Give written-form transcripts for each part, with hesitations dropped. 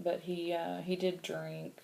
but he did drink.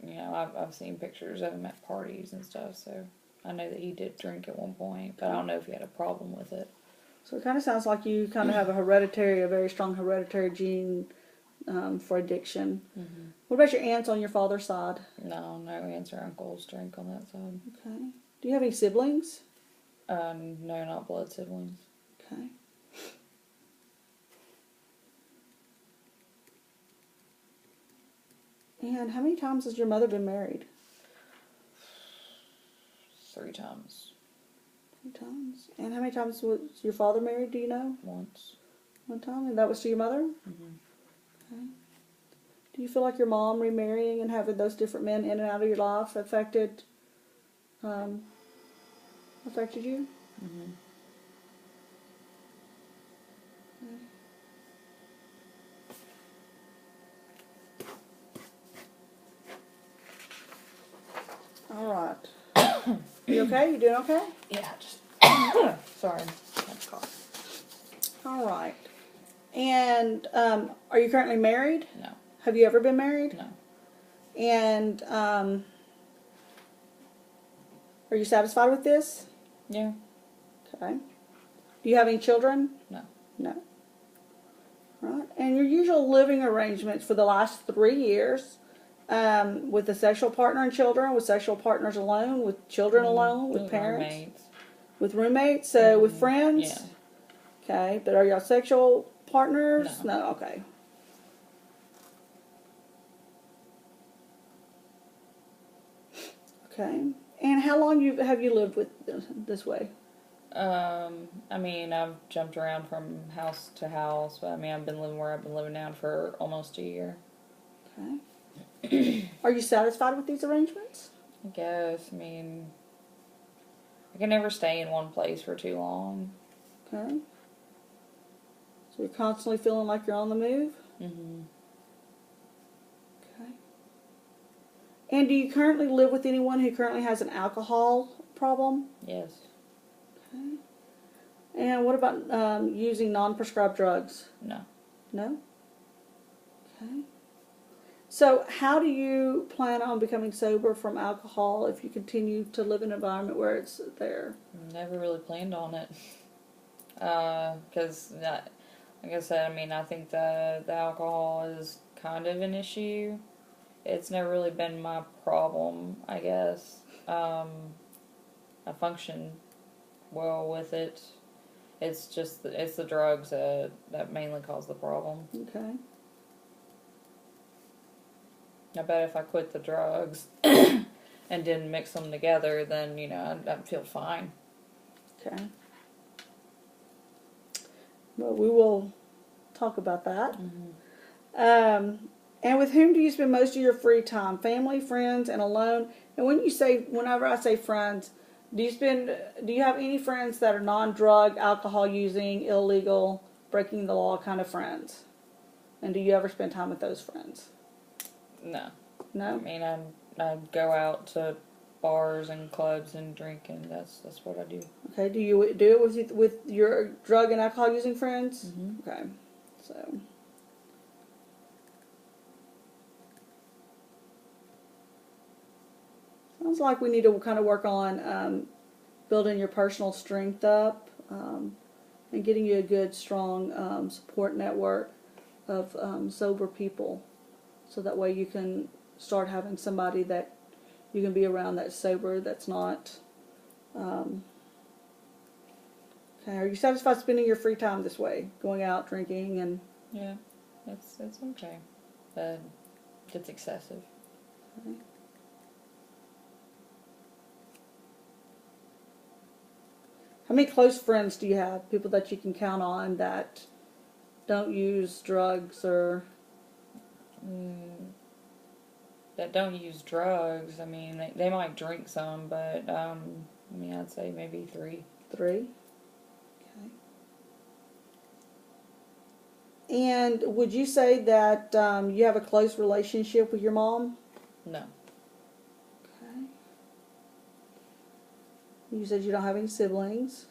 You know, I've seen pictures of him at parties and stuff, so I know that he did drink at one point, but I don't know if he had a problem with it. So it kind of sounds like you kind of have a very strong hereditary gene for addiction. Mm-hmm. What about your aunts on your father's side? No aunts or uncles drink on that side. Okay. Do you have any siblings? No, not blood siblings. Okay. And how many times has your mother been married? 3 times. 3 times. And how many times was your father married, do you know? Once. 1 time? And that was to your mother? Mm-hmm. Okay. Do you feel like your mom remarrying and having those different men in and out of your life affected you? Mm-hmm. All right. You okay? You doing okay? Yeah, just sorry, I had a cough. All right. And are you currently married? No. Have you ever been married? No. And are you satisfied with this? Yeah. Okay. Do you have any children? No. No. Right. And your usual living arrangements for the last 3 years, with a sexual partner and children, with sexual partners alone, with children alone, with parents, roommates. with roommates, so with friends. Yeah. Okay, but are y'all sexual partners? No. Okay. Okay. And how long have you lived with this way? I mean, I've jumped around from house to house, but I mean, I've been living where I've been living now for almost a year. Okay. Are you satisfied with these arrangements? I guess. I mean, I can never stay in one place for too long. Okay. So you're constantly feeling like you're on the move? Mm-hmm. Okay. And do you currently live with anyone who currently has an alcohol problem? Yes. Okay. And what about using non-prescribed drugs? No. No? Okay. So how do you plan on becoming sober from alcohol if you continue to live in an environment where it's there? Never really planned on it. Because, like I said, I mean, I think the alcohol is kind of an issue. It's never really been my problem, I guess. I function well with it. It's just, it's the drugs that mainly cause the problem. Okay. I bet if I quit the drugs and didn't mix them together, then, you know, I'd feel fine. Okay. Well, we will talk about that. Mm-hmm. And with whom do you spend most of your free time? Family, friends, and alone? And whenever I say friends, do you have any friends that are non-drug, alcohol using, illegal, breaking the law kind of friends? And do you ever spend time with those friends? No. No? I mean, I go out to bars and clubs and drink, and that's what I do. Okay. Do you do it with your drug and alcohol using friends? Mm-hmm. Okay. So. Sounds like we need to kind of work on building your personal strength up and getting you a good, strong support network of sober people. So that way you can start having somebody that you can be around that's sober, that's not. Okay, are you satisfied spending your free time this way? Going out, drinking, and... Yeah, it's okay. But it's excessive. Okay. How many close friends do you have? People that you can count on that don't use drugs or... That don't use drugs. I mean, they might drink some, but I mean, I'd say maybe 3. 3? Okay. And would you say that you have a close relationship with your mom? No. Okay. You said you don't have any siblings.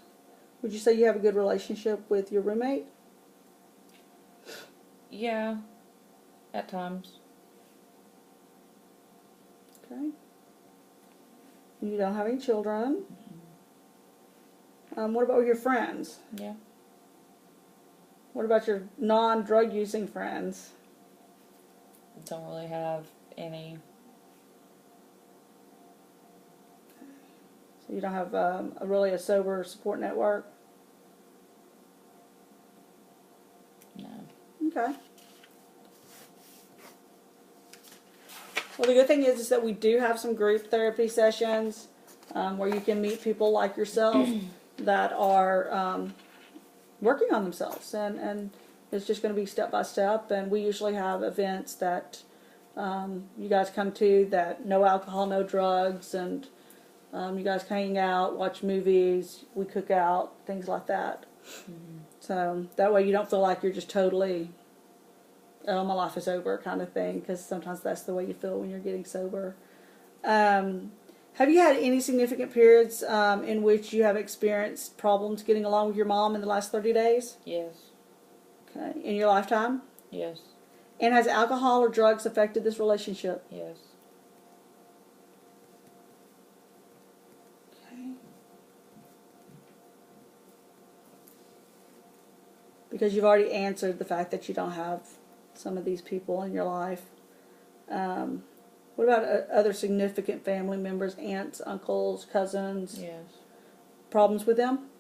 Would you say you have a good relationship with your roommate? Yeah. At times. Okay. You don't have any children. What about with your friends? Yeah. What about your non-drug using friends? Don't really have any. So you don't have a sober support network? No. Okay. Well, the good thing is that we do have some group therapy sessions where you can meet people like yourself that are working on themselves, and it's just going to be step by step. And we usually have events that you guys come to that no alcohol, no drugs, and you guys hang out, watch movies, we cook out, things like that. Mm-hmm. So that way you don't feel like you're just totally, oh, my life is over kind of thing, because sometimes that's the way you feel when you're getting sober. Have you had any significant periods in which you have experienced problems getting along with your mom in the last 30 days? Yes. Okay. In your lifetime? Yes. And has alcohol or drugs affected this relationship? Yes. Okay. Because you've already answered the fact that you don't have some of these people in your life. What about other significant family members, aunts, uncles, cousins? Yes. Problems with them?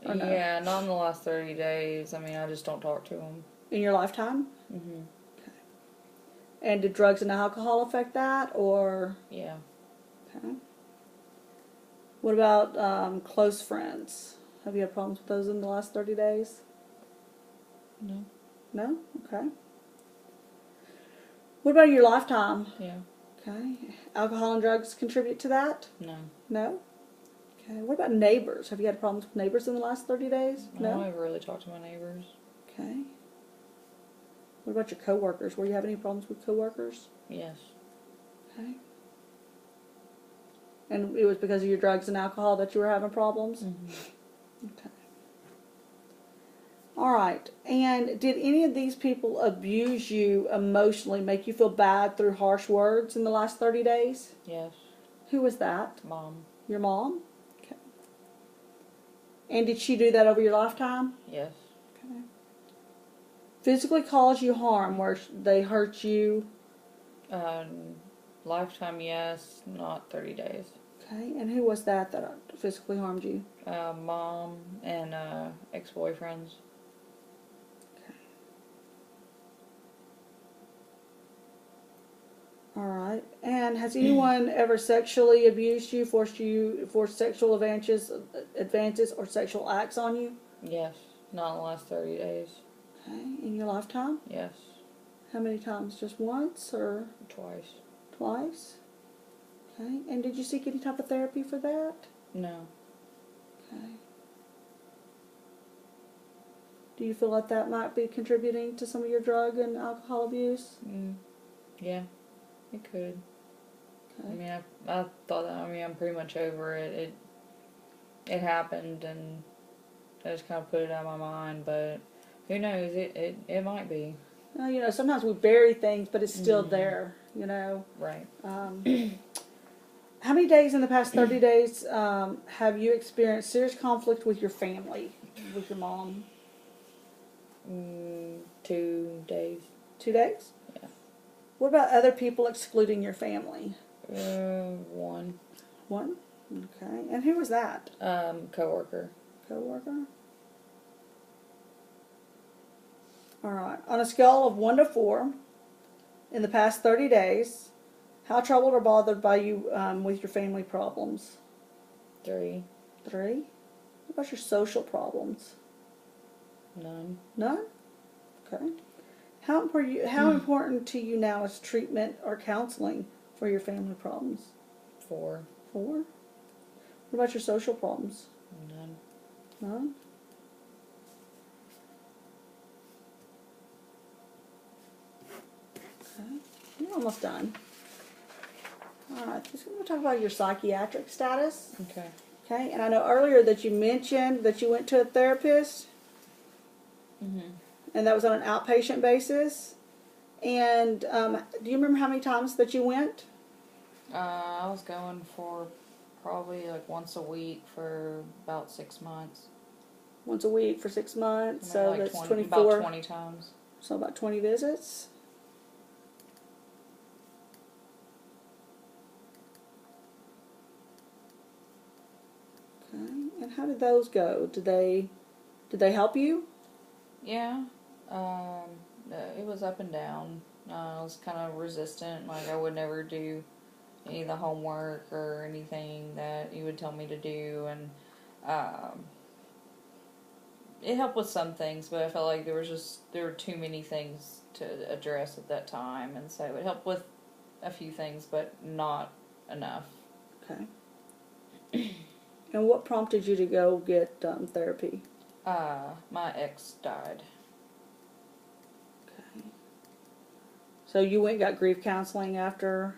Or no? Yeah, not in the last 30 days. I mean, I just don't talk to them. In your lifetime? Mm-hmm. Okay. And did drugs and alcohol affect that, or? Yeah. Okay. What about close friends? Have you had problems with those in the last 30 days? No. No? Okay. What about your lifetime? Yeah. Okay. Alcohol and drugs contribute to that? No. No? Okay. What about neighbors? Have you had problems with neighbors in the last 30 days? I don't ever really talk to my neighbors. Okay. What about your coworkers? Were you having any problems with coworkers? Yes. Okay. And it was because of your drugs and alcohol that you were having problems? Mm-hmm. Okay. All right. And did any of these people abuse you emotionally, make you feel bad through harsh words in the last 30 days? Yes. Who was that? Mom. Your mom? Okay. And did she do that over your lifetime? Yes. Okay. Physically cause you harm where they hurt you? Lifetime, yes. Not 30 days. Okay. And who was that physically harmed you? Mom and ex-boyfriends. All right. And has anyone ever sexually abused you, forced sexual advances or sexual acts on you? Yes. Not in the last 30 days. Okay. In your lifetime? Yes. How many times? Just once or Twice. twice? Okay. And did you seek any type of therapy for that? No. Okay. Do you feel like that might be contributing to some of your drug and alcohol abuse? Yeah. It could. Okay. I mean, I thought that. I mean, I'm pretty much over it. It happened, and I just kind of put it out of my mind. But who knows? It might be. Well, you know, sometimes we bury things, but it's still there. You know. Right. How many days in the past 30 days have you experienced serious conflict with your family, with your mom? 2 days. 2 days? Yeah. What about other people excluding your family? 1. One? Okay. And who was that? Coworker. Coworker? All right. On a scale of 1 to 4, in the past 30 days, how troubled or bothered by you with your family problems? 3. 3. What about your social problems? None. None? Okay. How important to you now is treatment or counseling for your family problems? 4. 4. What about your social problems? None. None? Okay. You're almost done. Alright, just going to talk about your psychiatric status. Okay. Okay, and I know earlier that you mentioned that you went to a therapist, Mm-hmm. and that was on an outpatient basis. And do you remember how many times that you went? I was going for probably like once a week for about 6 months. Once a week for 6 months, Maybe so like that's 20, 24. about 20 times. So about 20 visits. Okay. And how did those go? Did they help you? Yeah. It was up and down. I was kind of resistant. Like, I would never do any of the homework or anything that you would tell me to do. And it helped with some things, but I felt like there were too many things to address at that time. And so it helped with a few things, but not enough. Okay. And what prompted you to go get therapy? My ex died. Okay. So you went and got grief counseling after?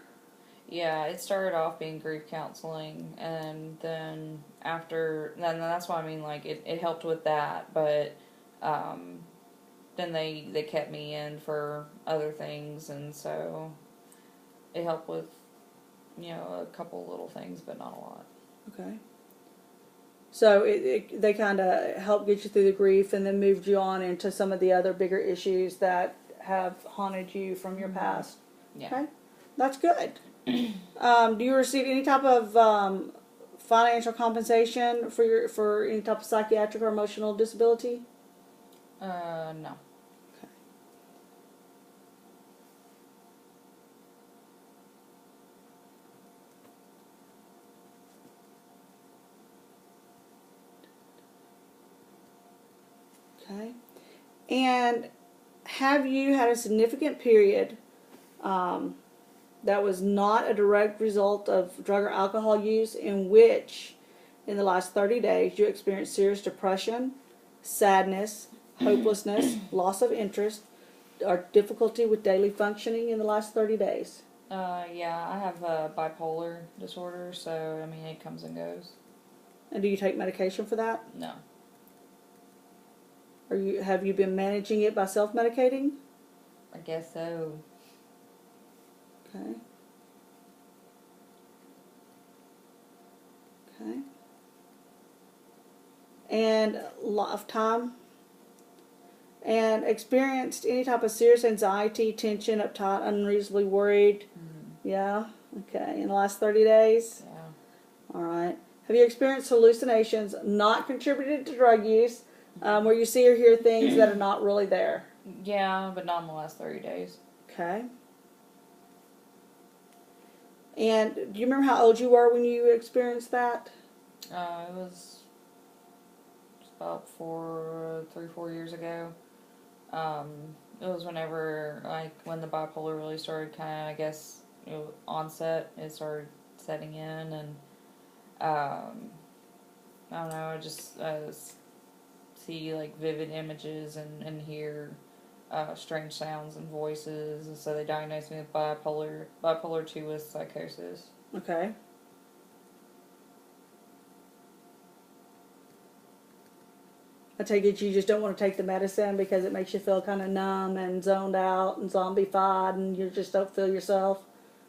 Yeah, it started off being grief counseling, and then then that's why I mean, like, it helped with that, but then they kept me in for other things, and so it helped with, a couple little things, but not a lot. Okay. So they kind of helped get you through the grief and then moved you on into some of the other bigger issues that have haunted you from your past. Yeah. Okay. That's good. Do you receive any type of financial compensation for any type of psychiatric or emotional disability? No. Okay. And have you had a significant period that was not a direct result of drug or alcohol use in which, in the last 30 days, you experienced serious depression, sadness, hopelessness, loss of interest, or difficulty with daily functioning in the last 30 days? Yeah, I have bipolar disorder, so, I mean, it comes and goes. And do you take medication for that? No. Or have you been managing it by self-medicating? I guess so. Okay. Okay. And a lot of time. And experienced any type of serious anxiety, tension, uptight, unreasonably worried? Mm-hmm. Yeah. Okay. In the last 30 days? Yeah. All right. Have you experienced hallucinations not contributed to drug use, where you see or hear things that are not really there? Yeah, but not in the last 30 days. Okay. And do you remember how old you were when you experienced that? It was about 4 years ago. It was whenever, like, when the bipolar really started kind of, I guess, onset. It started setting in, and I don't know, I just see, like, vivid images and hear strange sounds and voices, and so they diagnosed me with bipolar 2 with psychosis. Okay. I take it you just don't want to take the medicine because it makes you feel kind of numb and zoned out and zombified and you just don't feel yourself?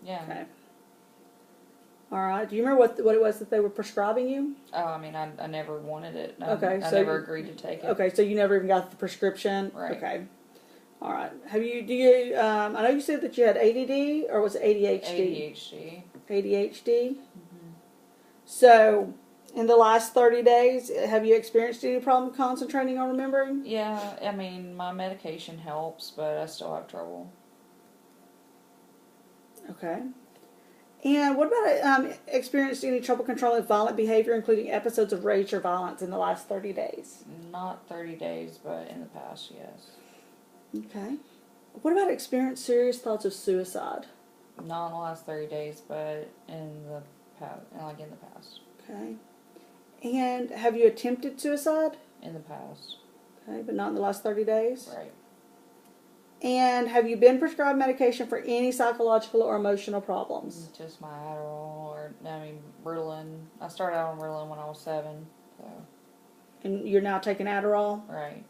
Yeah. Okay. All right. Do you remember what it was that they were prescribing you? Oh, I mean, I never wanted it. Okay, I so never agreed to take it. Okay, so you never even got the prescription? Right. Okay. All right. I know you said that you had ADD, or was it ADHD? ADHD. ADHD? Mm-hmm. So, in the last 30 days, have you experienced any problem concentrating or remembering? Yeah, I mean, my medication helps, but I still have trouble. Okay. And what about experienced any trouble controlling violent behavior, including episodes of rage or violence in the last 30 days? Not 30 days, but in the past, yes. Okay. What about experienced serious thoughts of suicide? Not in the last 30 days, but in the past. Okay. And have you attempted suicide? In the past. Okay, but not in the last 30 days? Right. And have you been prescribed medication for any psychological or emotional problems? Just my Adderall, Ritalin. I started out on Ritalin when I was 7, so. And you're now taking Adderall? Right.